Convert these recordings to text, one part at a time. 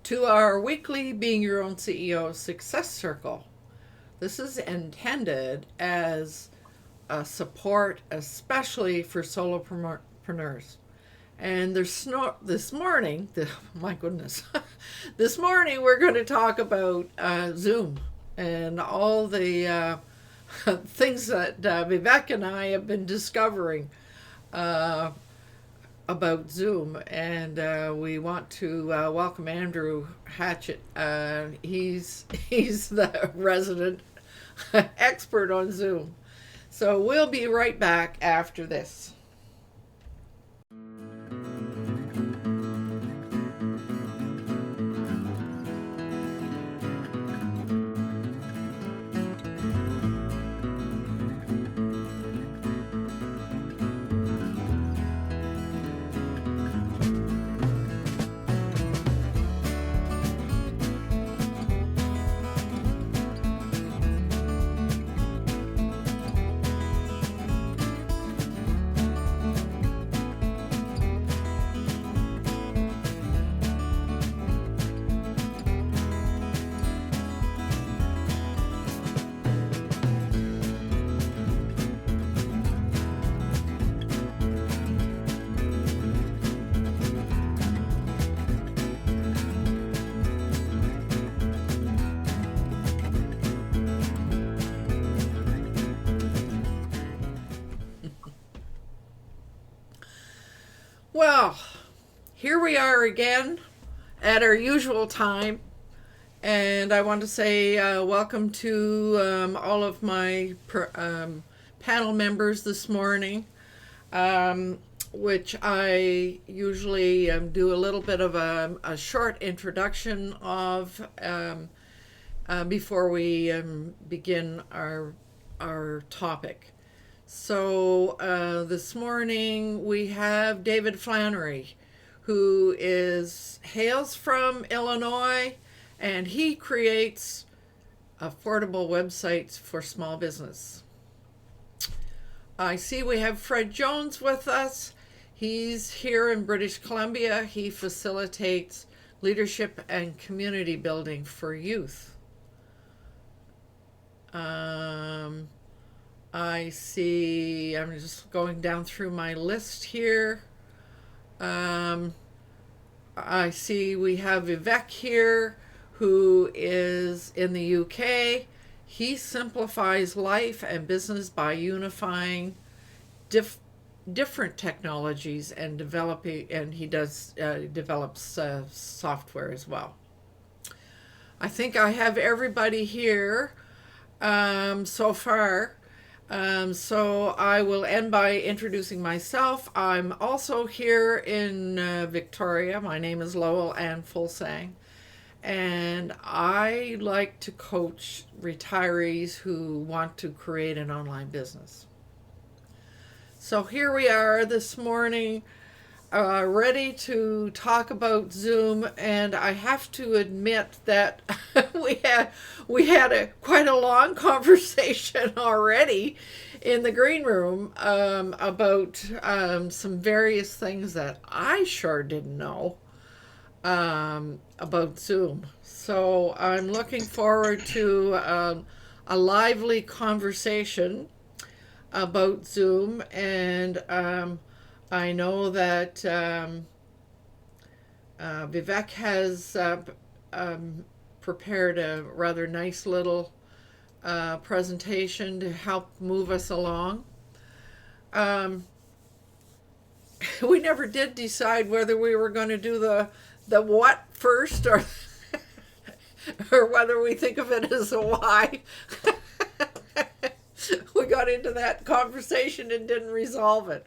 to our weekly Being Your Own CEO Success Circle. This is intended as a support, especially for solopreneurs. And this morning, my goodness, this morning we're going to talk about Zoom and all the things that Vivek and I have been discovering about Zoom, and we want to welcome Andrew Hatchett. He's the resident expert on Zoom. So we'll be right back after this. Well, here we are again at our usual time, and I want to say welcome to all of my panel members this morning, which I usually do a little bit of a short introduction of before we begin our topic. So this morning we have David Flannery, who hails from Illinois, and he creates affordable websites for small business. I see we have Fred Jones with us. He's here in British Columbia. He facilitates leadership and community building for youth. I see, I'm just going down through my list here. I see we have Vivek here, who is in the UK. He simplifies life and business by unifying different technologies and he develops software as well. I think I have everybody here so far. So I will end by introducing myself. I'm also here in Victoria. My name is Lowell Ann Fuglsang, and I like to coach retirees who want to create an online business. So here we are this morning, ready to talk about Zoom, and I have to admit that we had quite a long conversation already in the green room about some various things that I sure didn't know about Zoom. So I'm looking forward to a lively conversation about Zoom, and I know that Vivek has prepared a rather nice little presentation to help move us along. We never did decide whether we were going to do the what first or or whether we think of it as a why. We got into that conversation and didn't resolve it.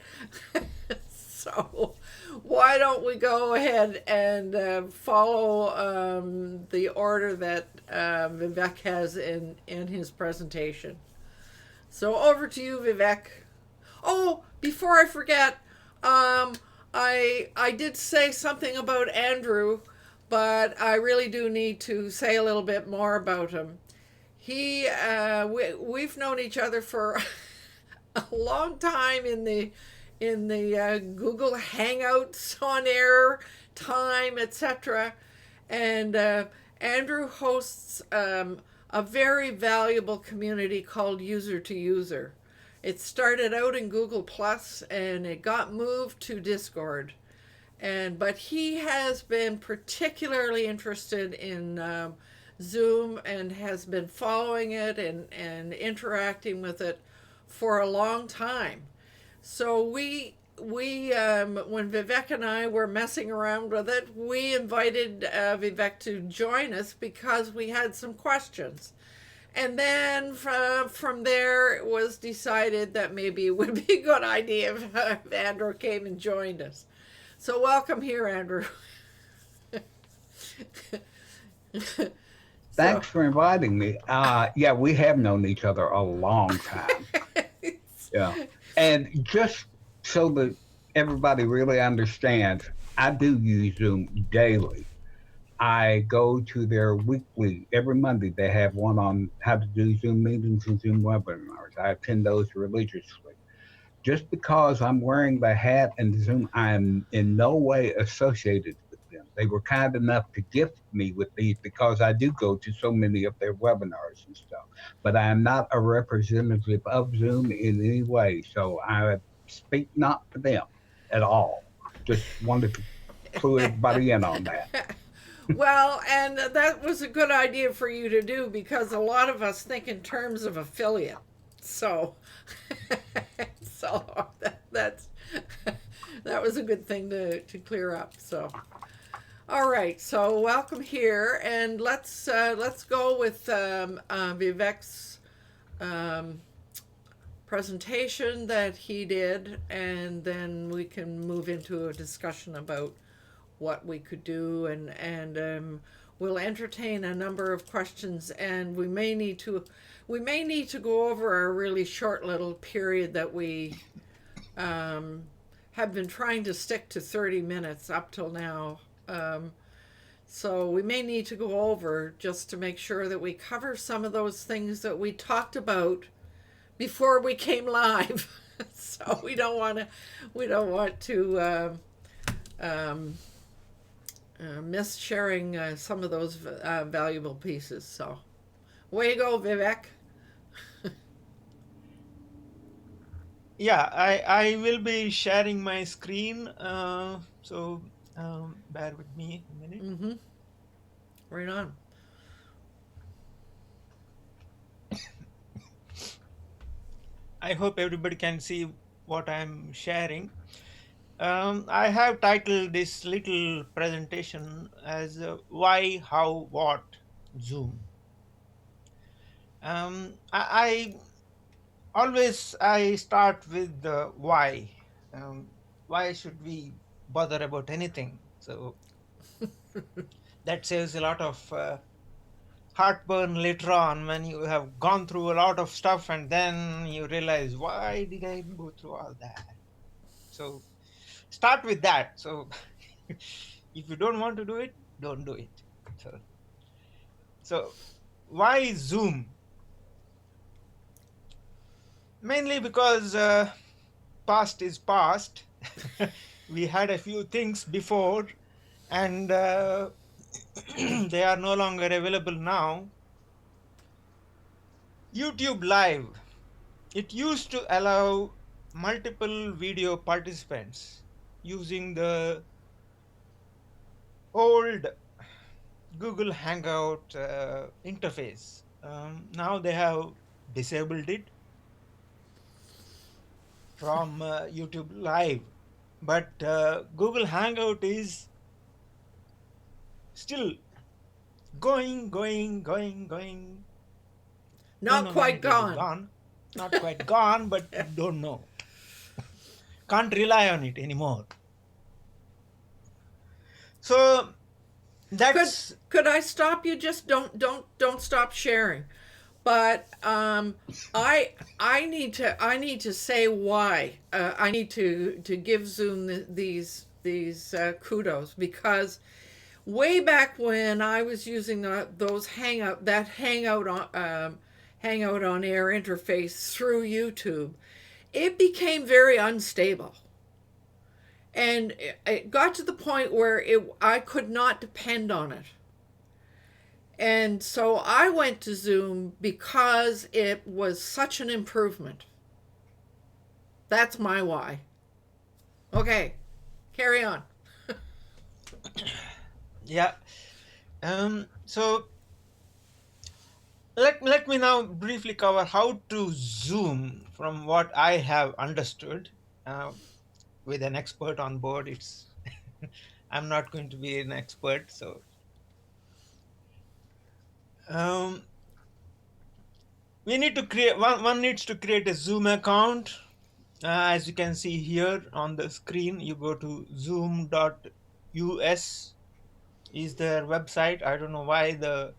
So why don't we go ahead and follow the order that Vivek has in his presentation. So over to you, Vivek. Oh, before I forget, I did say something about Andrew, but I really do need to say a little bit more about him. We've known each other for a long time in the Google Hangouts on air time, etc. And Andrew hosts a very valuable community called User to User. It started out in Google Plus and it got moved to Discord. But he has been particularly interested in Zoom and has been following it and interacting with it for a long time. So when Vivek and I were messing around with it, we invited Vivek to join us because we had some questions. And then from there, it was decided that maybe it would be a good idea if Andrew came and joined us. So welcome here, Andrew. Thanks for inviting me. Yeah, we have known each other a long time. Yeah. And just so that everybody really understands, I do use Zoom daily. I go to their weekly, every Monday, they have one on how to do Zoom meetings and Zoom webinars. I attend those religiously. Just because I'm wearing the hat and Zoom, I am in no way associated with them. They were kind enough to gift me with these because I do go to so many of their webinars and stuff. But I am not a representative of Zoom in any way. So I speak not for them at all. Just wanted to clue everybody in on that. Well, and that was a good idea for you to do because a lot of us think in terms of affiliate. So, so that's that was a good thing to clear up. So, all right. So welcome here, and let's go with Vivek's um, presentation that he did, and then we can move into a discussion about what we could do, and we'll entertain a number of questions, and we may need to go over a really short little period that we have been trying to stick to 30 minutes up till now. So we may need to go over just to make sure that we cover some of those things that we talked about before we came live. So we don't want to miss sharing some of those valuable pieces. So, way you go, Vivek. Yeah, I will be sharing my screen. So bear with me a minute. Mm-hmm. Right on. I hope everybody can see what I'm sharing. I have titled this little presentation as Why, How, What, Zoom. I always I start with the why. Why should we bother about anything? So that saves a lot of heartburn later on when you have gone through a lot of stuff and then you realize, why did I go through all that? So start with that. So if you don't want to do it, don't do it. So why Zoom? Mainly because past is past. We had a few things before, and they are no longer available now. YouTube Live. It used to allow multiple video participants using the old Google Hangout interface. Now they have disabled it from YouTube Live, but Google Hangout is still going. Don't Not know when quite it will be gone. gone. Not quite gone, but don't know. Can't rely on it anymore. So Could that's could I stop you? Just don't stop sharing. But I need to say why. I need to give Zoom these kudos because way back when I was using those Hangout on Air interface through YouTube, it became very unstable. And it got to the point where I could not depend on it. And so I went to Zoom because it was such an improvement. That's my why. Okay, carry on. Yeah. So let me now briefly cover how to Zoom from what I have understood. Uh, with an expert on board, it's I'm not going to be an expert, so um, we need to create one needs to create a Zoom account. As you can see here on the screen, you go to zoom.us is their website. I don't know why the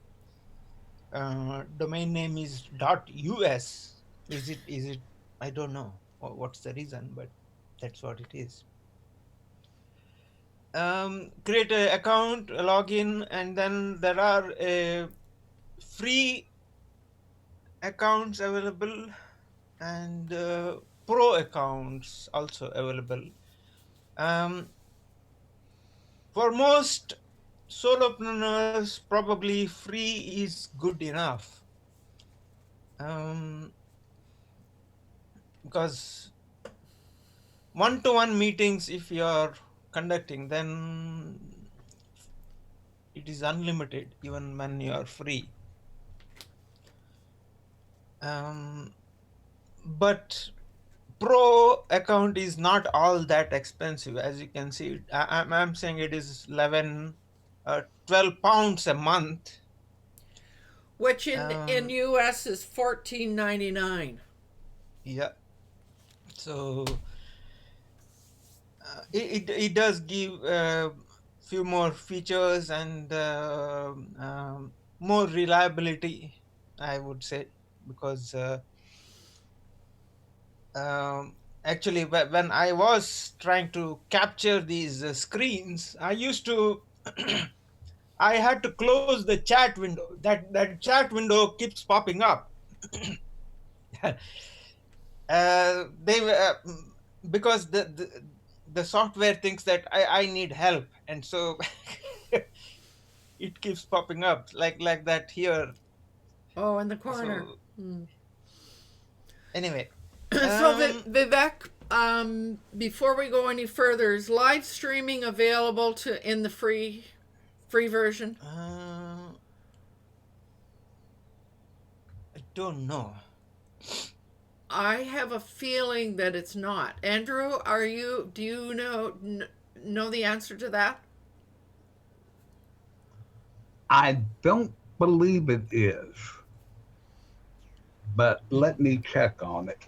domain name is .us. Is it I don't know what's the reason, but that's what it is. Create an account, a login, and then there are free accounts available and pro accounts also available. Um, for most solopreneurs, probably free is good enough, because one-to-one meetings, if you're conducting, then it is unlimited even when you are free. But pro account is not all that expensive. As you can see, I'm saying it is 12 pounds a month. Which in US is $14.99. Yeah, so it does give a few more features and more reliability, I would say, because actually when I was trying to capture these screens, I used to I had to close the chat window. That chat window keeps popping up. They because the software thinks that I need help, and so it keeps popping up like that here. Oh, in the corner. So anyway, So Vivek, before we go any further, is live streaming available to in the free version? I don't know. I have a feeling that it's not. Andrew, do you know the answer to that? I don't believe it is, but let me check on it.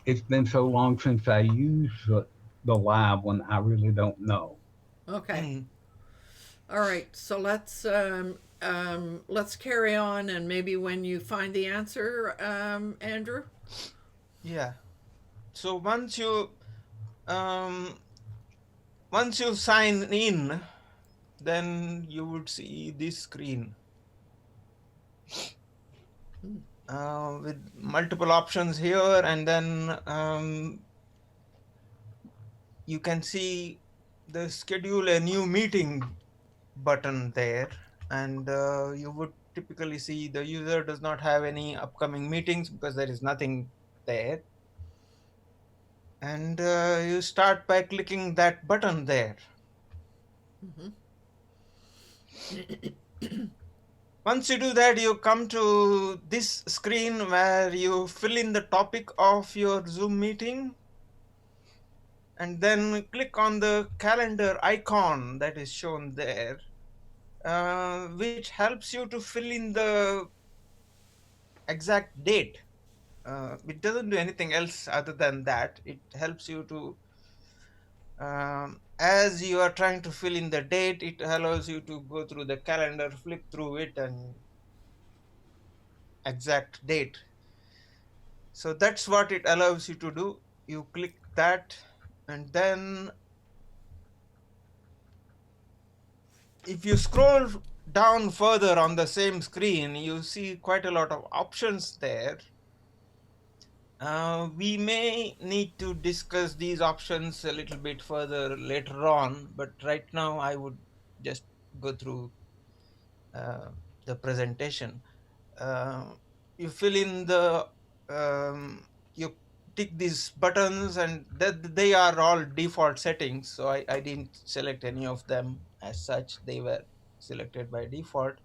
It's been so long since I used the live one, I really don't know. Okay. Mm, All right. So let's carry on, and maybe when you find the answer, Andrew. yeah. So um, once you sign in, then you would see this screen with multiple options here, and then you can see the schedule a new meeting button there, and you would typically see the user does not have any upcoming meetings because there is nothing there, and you start by clicking that button there. Once you do that, you come to this screen where you fill in the topic of your Zoom meeting, and then click on the calendar icon that is shown there, which helps you to fill in the exact date. It doesn't do anything else other than that. It helps you to, as you are trying to fill in the date, it allows you to go through the calendar, flip through it, and exact date. So that's what it allows you to do. You click that, and then if you scroll down further on the same screen, you see quite a lot of options there. We may need to discuss these options a little bit further later on, but right now I would just go through uh, the presentation. uh, you fill in the you tick these buttons, and that they are all default settings, so I didn't select any of them as such. They were selected by default.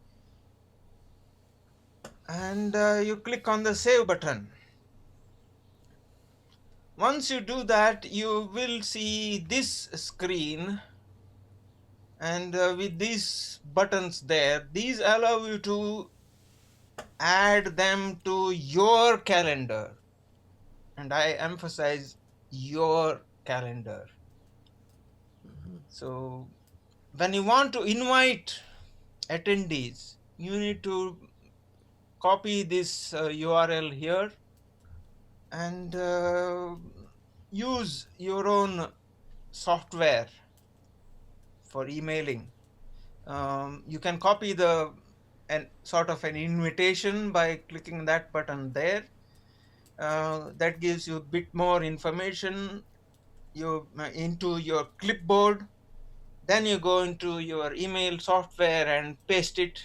And you click on the save button. Once you do that, you will see this screen, and with these buttons there, these allow you to add them to your calendar, and I emphasize your calendar. So when you want to invite attendees, you need to copy this URL here, and use your own software for emailing. You can copy the an sort of an invitation by clicking that button there. That gives you a bit more information you into your clipboard. Then you go into your email software and paste it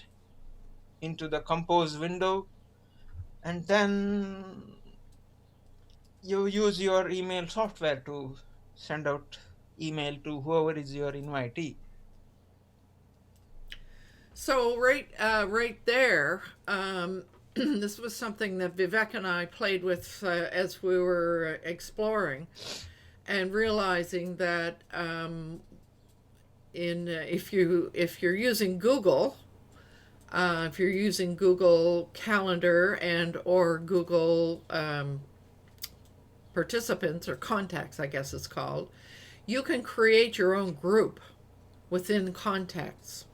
into the compose window, and then you use your email software to send out email to whoever is your invitee. So right there, this was something that Vivek and I played with as we were exploring, and realizing that if you're using Google, if you're using Google Calendar and or Google Participants or Contacts, I guess it's called, you can create your own group within Contacts.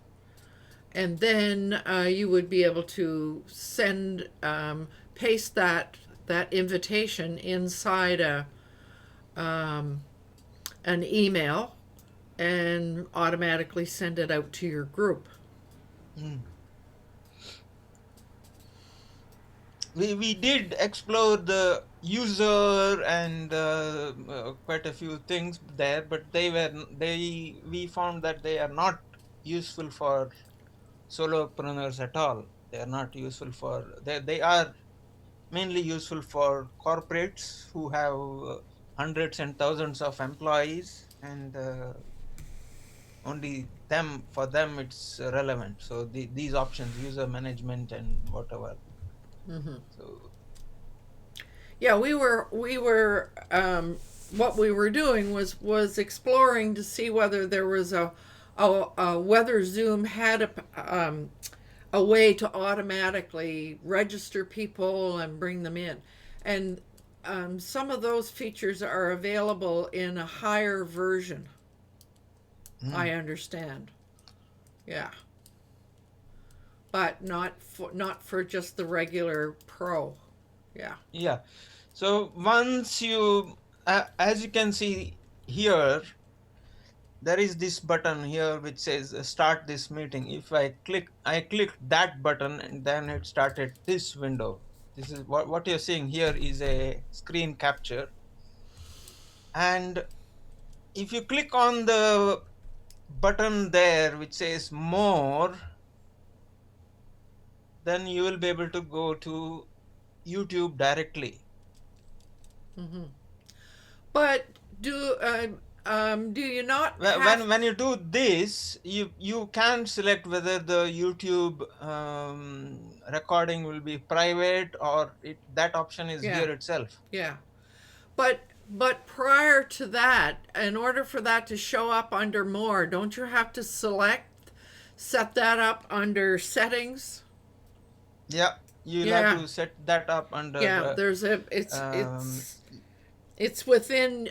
And then you would be able to send, paste that invitation inside an email, and automatically send it out to your group. Mm. We did explore the user and quite a few things there, but we found that they are not useful for solopreneurs at all. They are not useful for they are mainly useful for corporates who have hundreds and thousands of employees, and only them for them it's relevant. So these options, user management and whatever. So Yeah, what we were doing was exploring to see whether there was whether Zoom had a way to automatically register people and bring them in, and some of those features are available in a higher version. I understand. Yeah, but not for just the regular Pro. Yeah. yeah, so once you as you can see here, there is this button here which says start this meeting. If I clicked that button, and then it started this window. This is what you're seeing here is a screen capture. And if you click on the button there which says more, then you will be able to go to YouTube directly. But do you not have? When you do this, you can select whether the YouTube recording will be private, or that option is Yeah, here itself. yeah. But prior to that, in order for that to show up under more, don't you have to set that up under settings? Yeah, you'll Yeah. have to set that up under Yeah, there's a it's within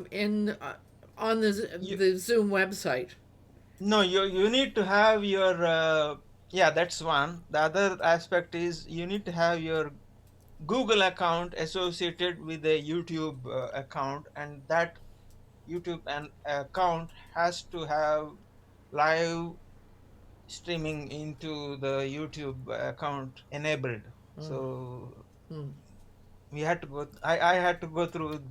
in on the Zoom website. no, you need to have your yeah, that's one. The other aspect is you need to have your Google account associated with a YouTube account, and that YouTube account has to have live streaming into the YouTube account enabled. So we had to go. I had to go through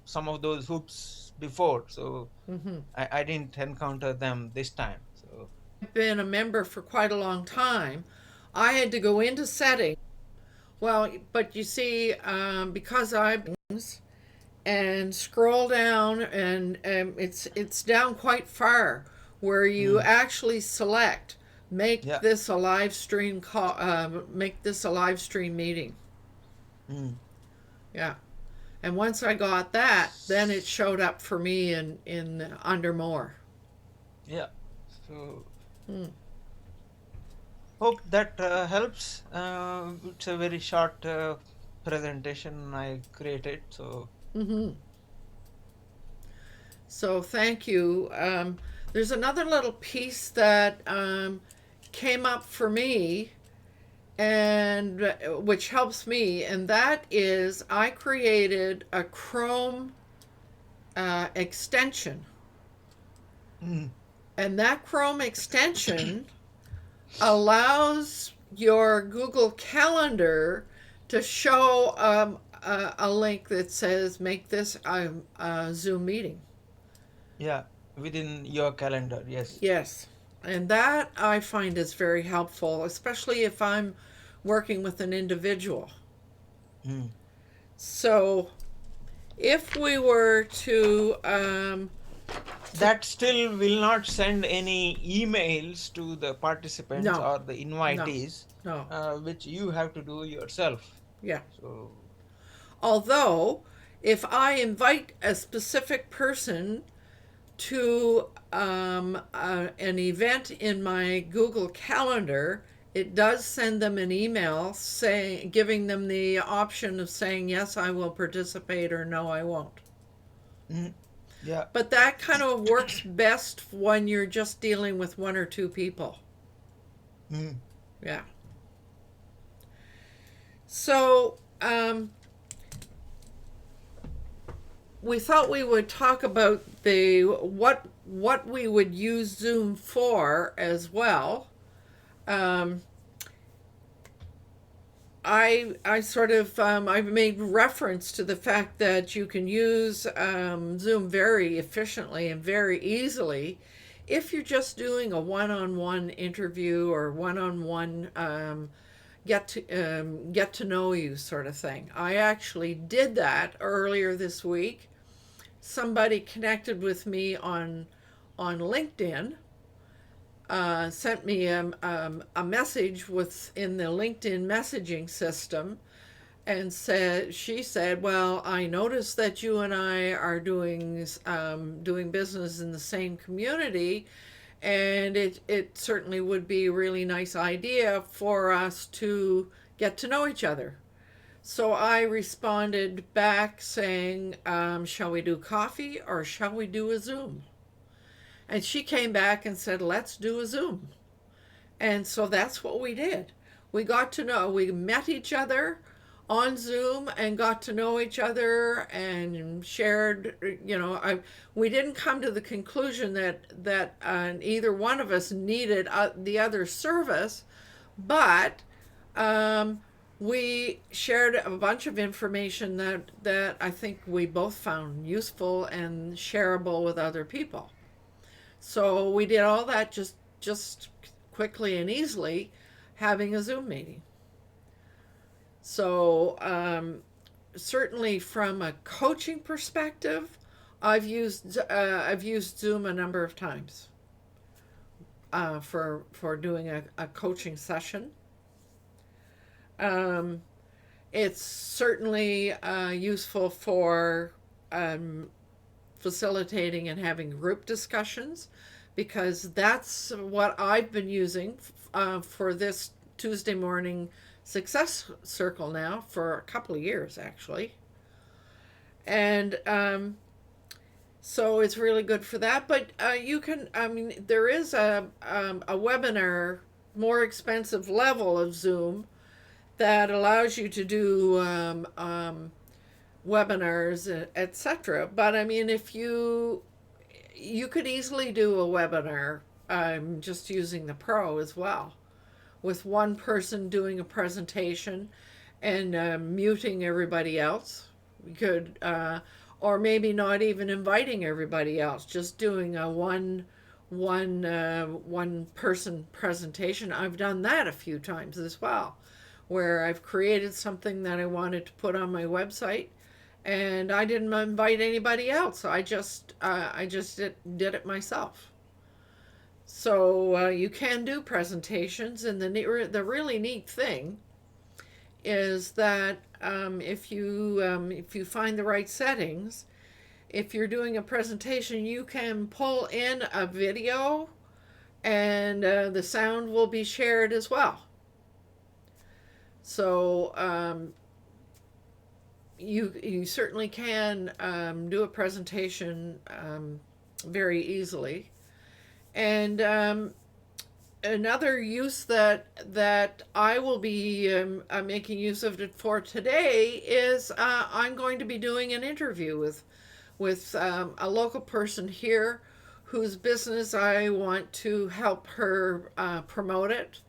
some of those hoops before, so I didn't encounter them this time. So been a member for quite a long time, I had to go into settings. Well, but you see, because I and scroll down, and it's down quite far, where you Mm. actually select make Yeah. this a live stream call, make this a live stream meeting. Mm. Yeah, and once I got that, then it showed up for me in under more. Yeah. So Hmm. hope that helps. It's a very short presentation I created. So Mm-hmm. So thank you. There's another little piece that came up for me, and which helps me, and that is I created a Chrome extension, mm. and that Chrome extension allows your Google Calendar to show a link that says make this a Zoom meeting. Yeah, within your calendar. Yes. Yes. And that I find is very helpful, especially if I'm working with an individual. Mm. So if we were to That still will not send any emails to the participants no, or the no, invitees, no, which you have to do yourself. yeah. So, Although, if I invite a specific person to an event in my Google Calendar, it does send them an email saying, giving them the option of saying, yes, I will participate, or no, I won't. mm, yeah. But that kind of works best when you're just dealing with one or two people. Mm. Yeah. So, we thought we would talk about the what we would use Zoom for as well. Um, I sort of I've made reference to the fact that you can use Zoom very efficiently and very easily if you're just doing a one-on-one interview or one-on-one get to know you sort of thing. I actually did that earlier this week. Somebody connected with me on LinkedIn, sent me a message within the LinkedIn messaging system, and she said, "Well, I noticed that you and I are doing business in the same community, and it certainly would be a really nice idea for us to get to know each other." So I responded back saying, shall we do coffee or shall we do a Zoom? And she came back and said, let's do a Zoom. And so that's what we did. We met each other on Zoom and got to know each other and shared, we didn't come to the conclusion that either one of us needed the other service, but um, we shared a bunch of information that I think we both found useful and shareable with other people. So we did all that just quickly and easily, having a Zoom meeting. So certainly from a coaching perspective, I've used Zoom a number of times for doing a coaching session. Um, it's certainly useful for facilitating and having group discussions, because that's what I've been using for this Tuesday morning success circle now for a couple of years actually. And so it's really good for that. But there is a webinar, more expensive level of Zoom that allows you to do webinars, etc. But I mean, if you could easily do a webinar just using the Pro as well, with one person doing a presentation and muting everybody else. We could, or maybe not even inviting everybody else, just doing a one person presentation. I've done that a few times as well, where I've created something that I wanted to put on my website, and I didn't invite anybody else. I just did it myself. So you can do presentations, and the really neat thing is that if you find the right settings, if you're doing a presentation, you can pull in a video, and the sound will be shared as well. So you certainly can do a presentation very easily. And another use that I will be making use of it for today is I'm going to be doing an interview with a local person here whose business I want to help her promote it.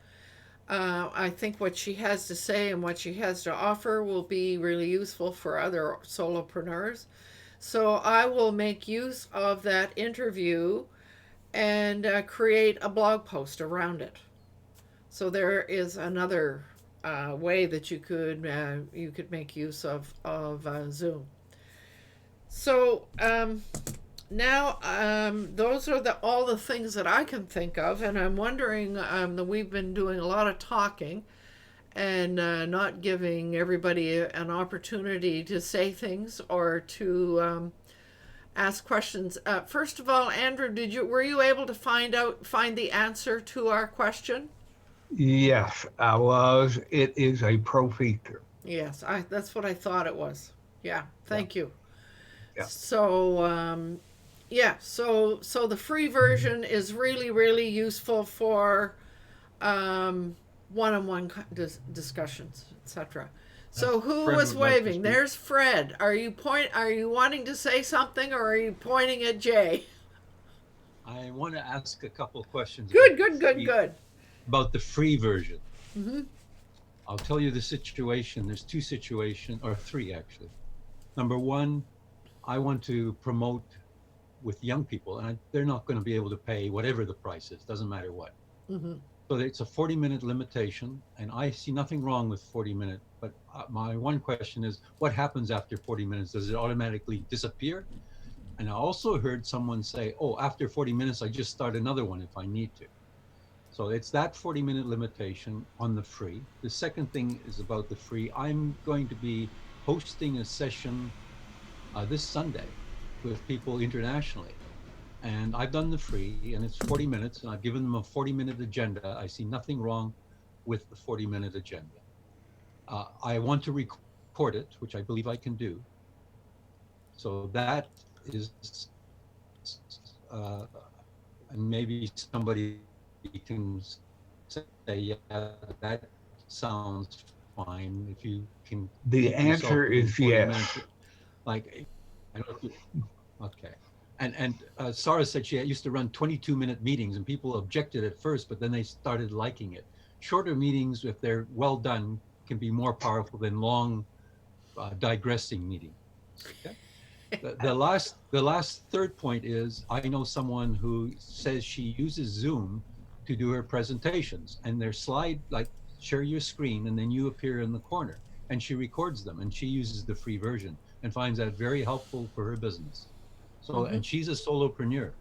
I think what she has to say and what she has to offer will be really useful for other solopreneurs. So I will make use of that interview and create a blog post around it. So there is another way that you could make use of Zoom. So now those are all the things that I can think of, and I'm wondering that we've been doing a lot of talking and not giving everybody an opportunity to say things or to ask questions. First of all, Andrew, were you able to find the answer to our question? Yes, I was. It is a pro feature. Yes, that's what I thought it was. Yeah, Yeah, thank you. yeah. So yeah, so the free version is really really useful for one-on-one discussions, etc. So who Fred was would like to waving? speak. There's Fred. Are you wanting to say something, or are you pointing at Jay? I want to ask a couple of questions Good, good, good, good. about the free version. Mm-hmm. I'll tell you the situation. There's two situations, or three actually. Number one, I want to promote with young people, and they're not going to be able to pay whatever the price is. Doesn't matter what. Mm-hmm. So it's a 40-minute limitation, and I see nothing wrong with 40 minute. But my one question is, what happens after 40 minutes? Does it automatically disappear? And I also heard someone say, oh, after 40 minutes, I just start another one if I need to. So it's that 40-minute limitation on the free. The second thing is about the free. I'm going to be hosting a session this Sunday with people internationally. And I've done the free, and it's 40 minutes, and I've given them a 40-minute agenda. I see nothing wrong with the 40-minute agenda. I want to record it, which I believe I can do. So that is, and maybe somebody can say, yeah, that sounds fine. If you can. The answer is yes. Minutes, like, I don't know if you, okay. And Sarah said she used to run 22-minute meetings, and people objected at first, but then they started liking it. Shorter meetings, if they're well done, can be more powerful than long, digressing meetings. Okay. The last third point is, I know someone who says she uses Zoom to do her presentations, and their slide, like, share your screen, and then you appear in the corner, and she records them, and she uses the free version and finds that very helpful for her business. So, Mm-hmm. and she's a solopreneur.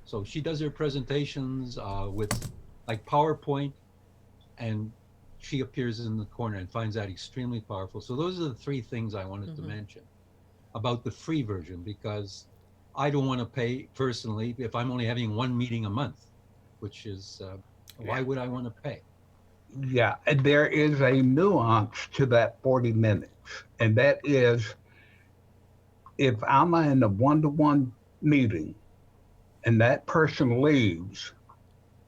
So she does her presentations with like PowerPoint, and she appears in the corner and finds that extremely powerful. So those are the three things I wanted to mention about the free version, because I don't want to pay personally if I'm only having one meeting a month, which is, why would I want to pay? Yeah, and there is a nuance to that 40 minutes, and that is if I'm in a one-to-one meeting and that person leaves,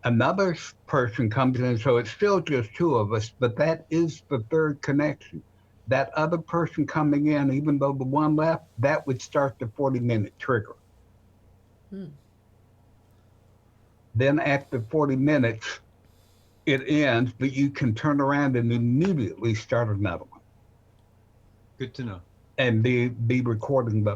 another person comes in, so it's still just two of us, but that is the third connection. That other person coming in, even though the one left, that would start the 40-minute trigger. Then after 40 minutes, it ends, but you can turn around and immediately start another one. Good to know. And be recording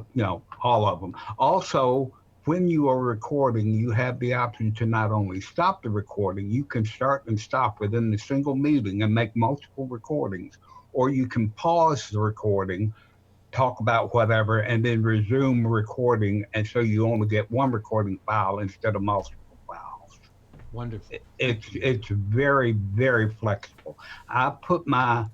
all of them. Also, when you are recording, you have the option to not only stop the recording, you can start and stop within the single meeting and make multiple recordings, or you can pause the recording, talk about whatever, and then resume recording. And so you only get one recording file instead of multiple files. Wonderful. It's very, very flexible. I put my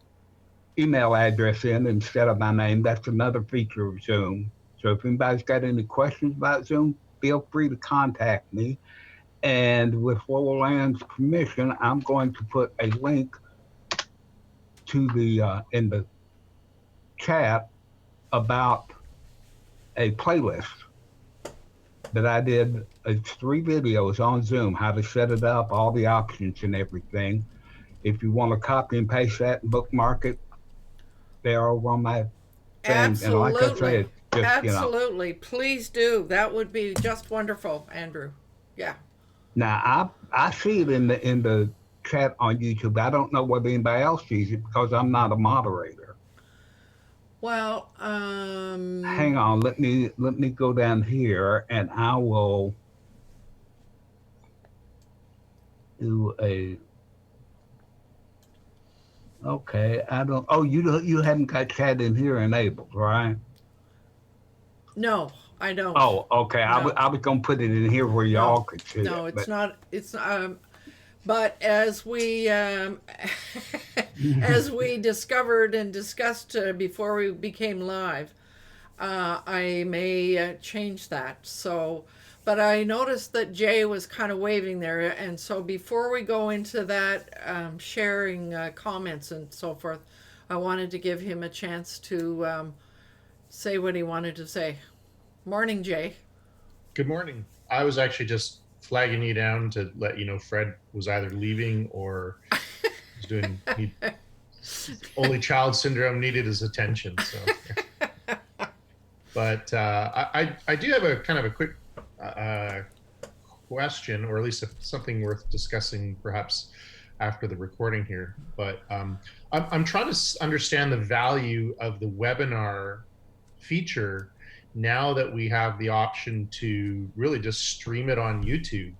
email address in instead of my name. That's another feature of Zoom. So if anybody's got any questions about Zoom, feel free to contact me. And with Roland's permission, I'm going to put a link to the in the chat about a playlist that I did. It's 3 videos on Zoom, how to set it up, all the options and everything. If you want to copy and paste that and bookmark it, they're over on my thing. And like I Absolutely. said, just, Absolutely. Please do. That would be just wonderful, Andrew. Yeah. now I see it in the chat on YouTube. I don't know whether anybody else sees it because I'm not a moderator. Well, Hang on, let me go down here and I will do a. Okay, I don't. Oh, you haven't got chat in here enabled, right? no, I don't. Oh, okay. No. I was gonna put it in here where No. y'all could see No, it, it's but not. It's but as we as we discovered and discussed before we became live, I may change that. So, but I noticed that Jay was kind of waving there, and so before we go into that, sharing comments and so forth, I wanted to give him a chance to say what he wanted to say. Morning, Jay. Good morning. I was actually just flagging you down to let you know Fred was either leaving or was doing only child syndrome needed his attention. So, but I do have a kind of a quick question, or at least something worth discussing, perhaps after the recording here. But I'm trying to understand the value of the webinar feature now that we have the option to really just stream it on YouTube,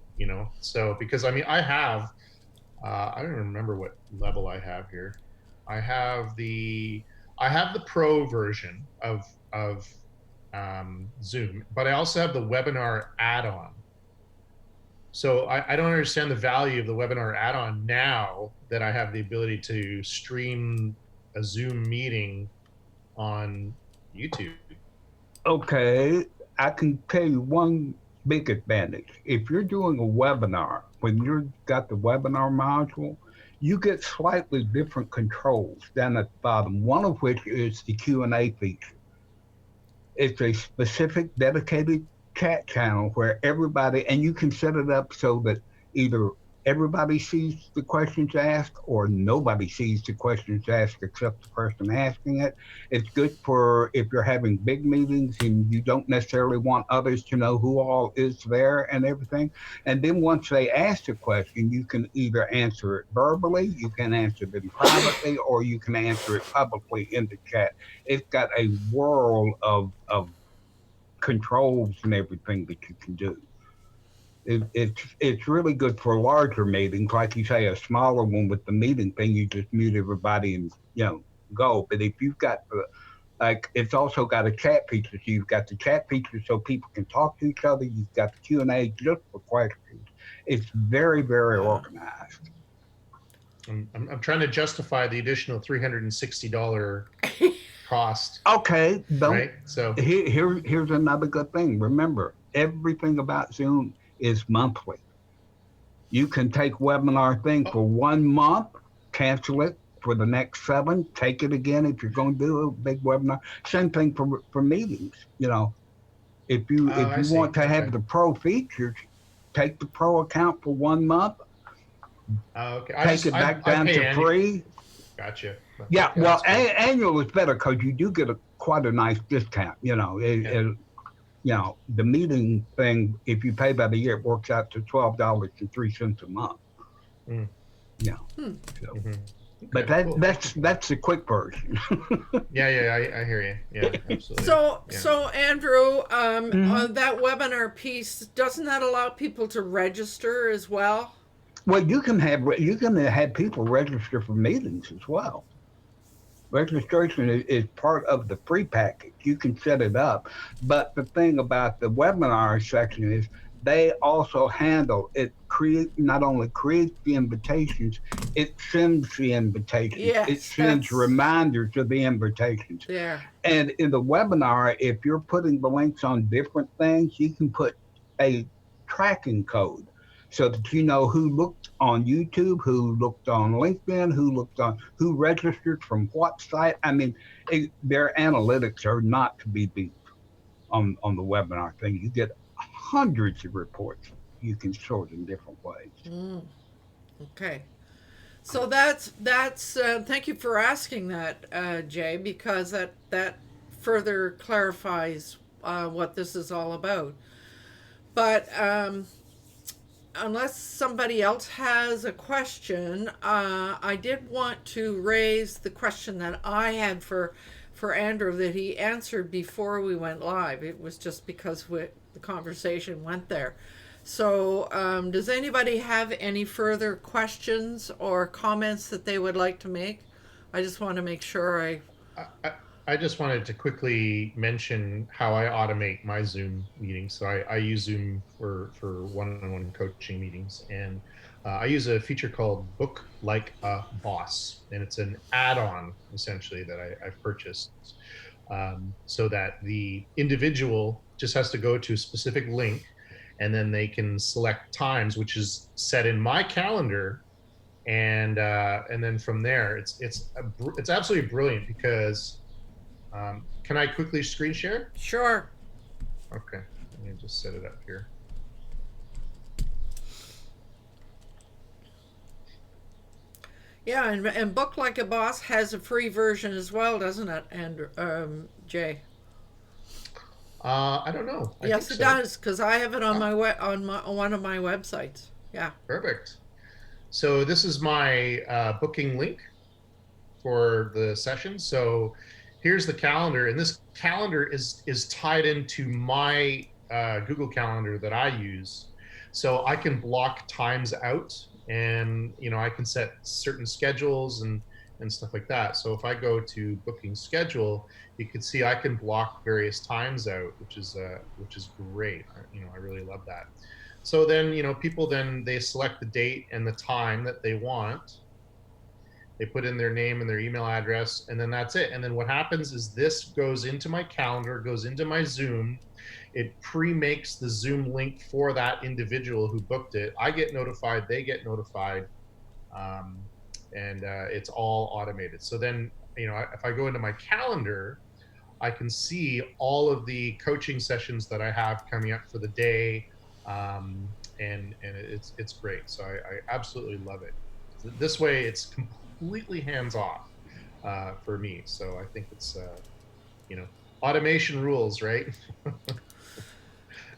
so because I mean I have I don't remember what level I have here. I have the pro version of Zoom, but I also have the webinar add-on. So I don't understand the value of the webinar add-on now that I have the ability to stream a Zoom meeting on YouTube. okay, I can tell you one big advantage. If you're doing a webinar, when you've got the webinar module, you get slightly different controls down at the bottom, one of which is the Q&A feature. It's a specific dedicated chat channel where everybody, and you can set it up so that either everybody sees the questions asked or nobody sees the questions asked except the person asking it. It's good for if you're having big meetings and you don't necessarily want others to know who all is there and everything. And then once they ask the question, you can either answer it verbally, you can answer them privately, or you can answer it publicly in the chat. It's got a world of controls and everything that you can do. It's really good for larger meetings, like you say, a smaller one with the meeting thing. You just mute everybody and go. But if you've got it's also got a chat feature. So you've got the chat feature so people can talk to each other. You've got the Q&A just for questions. It's very, very organized. I'm trying to justify the additional $360 cost. Okay, right. So here's another good thing. Remember, everything about Zoom is monthly. You can take webinar thing for 1 month, cancel it for the next 7, take it again if you're going to do a big webinar. Same thing for meetings. If you want to have the pro features, take the pro account for 1 month. Okay. Take it back down to free. Gotcha. Yeah, well, annual is better because you do get quite a nice discount. The meeting thing, if you pay by the year, it works out to $12.03 a month. Mm. Yeah. Mm-hmm. But Okay, cool. that's the quick version. I hear you. Yeah, absolutely. Yeah. So Andrew, Mhm. that webinar piece, doesn't that allow people to register as well? Well, you can have people register for meetings as well. Registration is part of the free package. You can set it up. But the thing about the webinar section is they also handle it, create not only creates the invitations, it sends the invitations. It Yes, sends that's reminders of the invitations. there. And in the webinar, if you're putting the links on different things, you can put a tracking code so that you know who looked on YouTube, who looked on LinkedIn, who registered from what site. I mean, their analytics are not to be beat on the webinar thing. You get hundreds of reports you can sort in different ways. Mm, okay. So that's thank you for asking that, Jay, because that further clarifies what this is all about. But unless somebody else has a question, I did want to raise the question that I had for Andrew that he answered before we went live. It was just because the conversation went there. So, does anybody have any further questions or comments that they would like to make? I just want to make sure I, I I just wanted to quickly mention how I automate my Zoom meetings. So I use Zoom for one-on-one coaching meetings, and I use a feature called Book Like a Boss, and it's an add-on essentially that I've purchased, so that the individual just has to go to a specific link, and then they can select times, which is set in my calendar, and then from there, it's absolutely brilliant because can I quickly screen share? sure. Okay, let me just set it up here. Yeah, and Book Like a Boss has a free version as well, doesn't it? And Jay. I don't know. I think Yes, it so. does because I have it on Ah, on one of my websites. Yeah. perfect. So this is my booking link for the session. So here's the calendar, and this calendar is tied into my Google Calendar that I use. So I can block times out, and I can set certain schedules and stuff like that. So if I go to booking schedule, you can see I can block various times out, which is great. I really love that. So then people then they select the date and the time that they want. They put in their name and their email address, and then that's it. And then what happens is this goes into my calendar, goes into my Zoom. It pre-makes the Zoom link for that individual who booked it. I get notified, they get notified, um, and it's all automated. So then, if I go into my calendar, I can see all of the coaching sessions that I have coming up for the day, and it's great. So I absolutely love it. This way, it's completely hands off for me. So I think it's you know automation rules, right?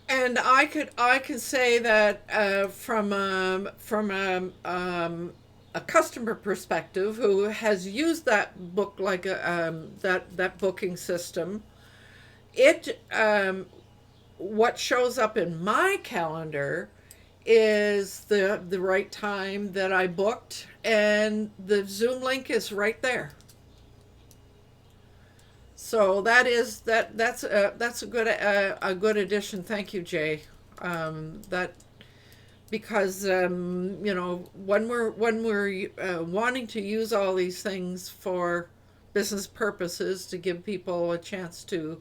And I can say that from a customer perspective who has used that book like a that booking system, it what shows up in my calendar is the right time that I booked, and the Zoom link is right there. So that's a good addition. Thank you, Jay. That because when we're wanting to use all these things for business purposes to give people a chance to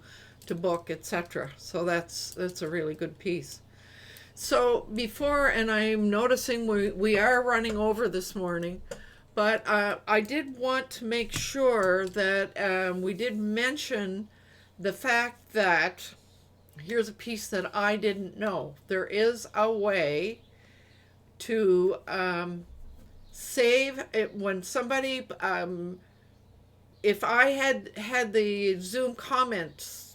book, etc. So that's a really good piece. So before, and I'm noticing we are running over this morning, but I did want to make sure that we did mention the fact that here's a piece that I didn't know. There is a way to save it when somebody, if I had the Zoom comments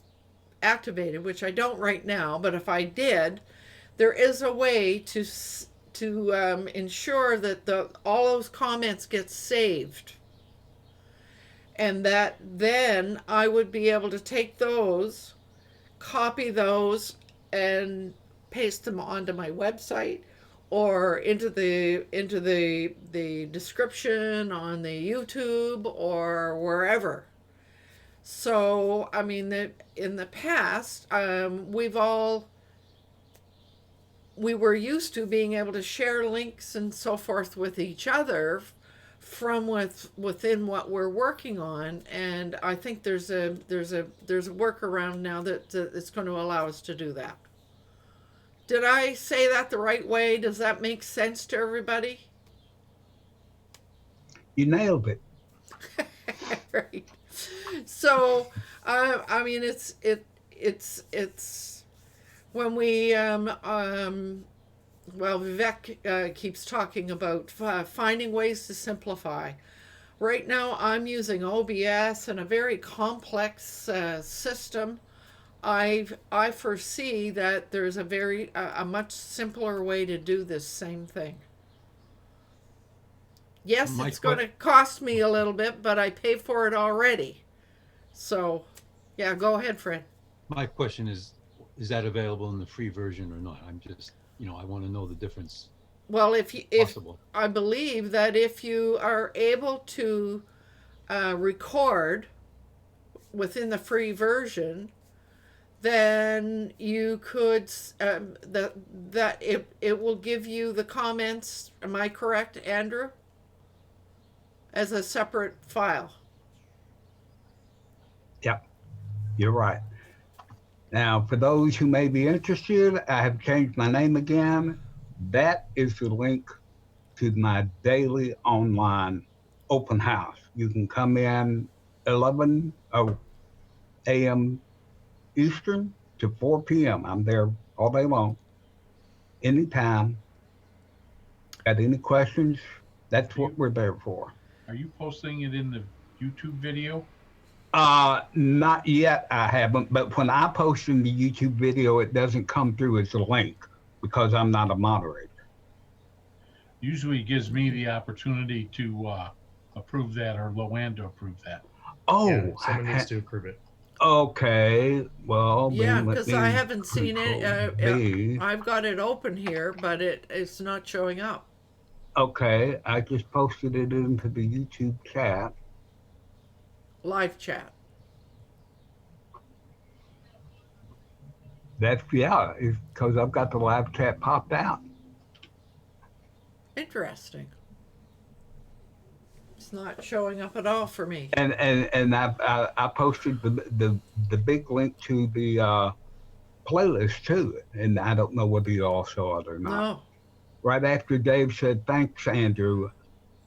activated, which I don't right now, but if I did, there is a way to ensure that all those comments get saved, and that then I would be able to take those, copy those, and paste them onto my website or into the description on the YouTube or wherever. So I mean that in the past, we were used to being able to share links and so forth with each other from within what we're working on, and I think there's a workaround now that it's going to allow us to do that. Did I say that the right way? Does that make sense to everybody? You nailed it. Right. So, I mean, it's when we well, Vivek keeps talking about finding ways to simplify. Right now, I'm using OBS and a very complex system. I foresee that there's a much simpler way to do this same thing. Yes, it's going to cost me a little bit, but I pay for it already. So, yeah, go ahead, Fred. My question is that available in the free version or not? I'm just, I want to know the difference. Well, if I believe that if you are able to record within the free version, then you could that it will give you the comments. Am I correct, Andrew? As a separate file. Yep, you're right. Now, for those who may be interested, I have changed my name again. That is the link to my daily online open house. You can come in 11 a.m. Eastern to 4 p.m. I'm there all day long, anytime. Got any questions? That's what we're there for. Are you posting it in the YouTube video? Not yet, I haven't, but when I post in the YouTube video, it doesn't come through as a link because I'm not a moderator. Usually it gives me the opportunity to approve that, or Loanne to approve that. Oh, Yeah, someone needs to approve it. Okay, well, yeah, because I haven't seen it. I've got it open here, but it's not showing up. Okay, I just posted it into the YouTube chat. Live chat. It's because I've got the live chat popped out. Interesting. It's not showing up at all for me. And I posted the big link to the playlist too, and I don't know whether you all saw it or not. No. Right after Dave said thanks, Andrew,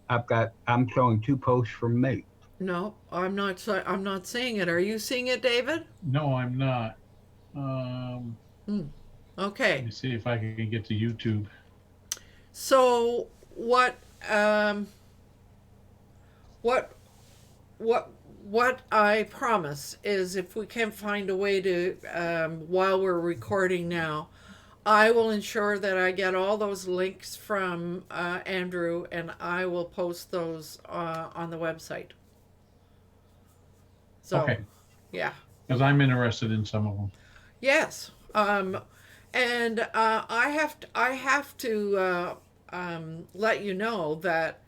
I'm showing 2 posts from me. No, I'm not seeing it. Are you seeing it, David? No, I'm not. Okay. Let me see if I can get to YouTube. So what I promise is, if we can find a way to, while we're recording now, I will ensure that I get all those links from Andrew, and I will post those on the website. So, Okay. Yeah. Because I'm interested in some of them. Yes. And I have to let you know that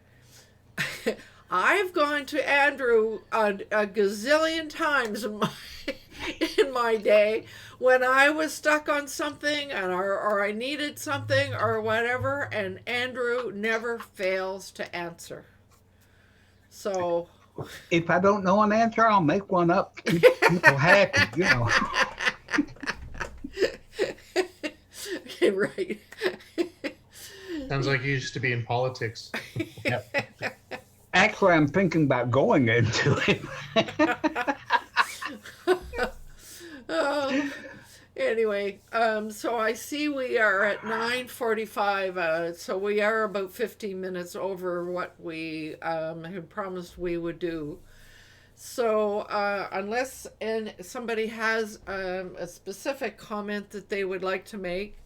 I've gone to Andrew a gazillion times in my day when I was stuck on something or I needed something or whatever, and Andrew never fails to answer. So if I don't know an answer, I'll make one up to keep people happy, Right. Sounds like you used to be in politics. Yep. Actually, I'm thinking about going into it. Anyway, so I see we are at 9:45, so we are about 15 minutes over what we had promised we would do. So unless somebody has a specific comment that they would like to make,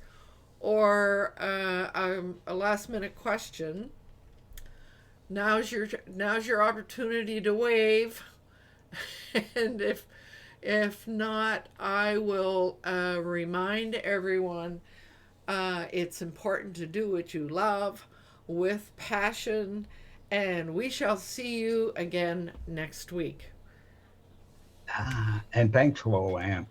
or a last minute question, now's your opportunity to wave. And if not, I will remind everyone it's important to do what you love with passion, and we shall see you again next week. And thanks, Roland.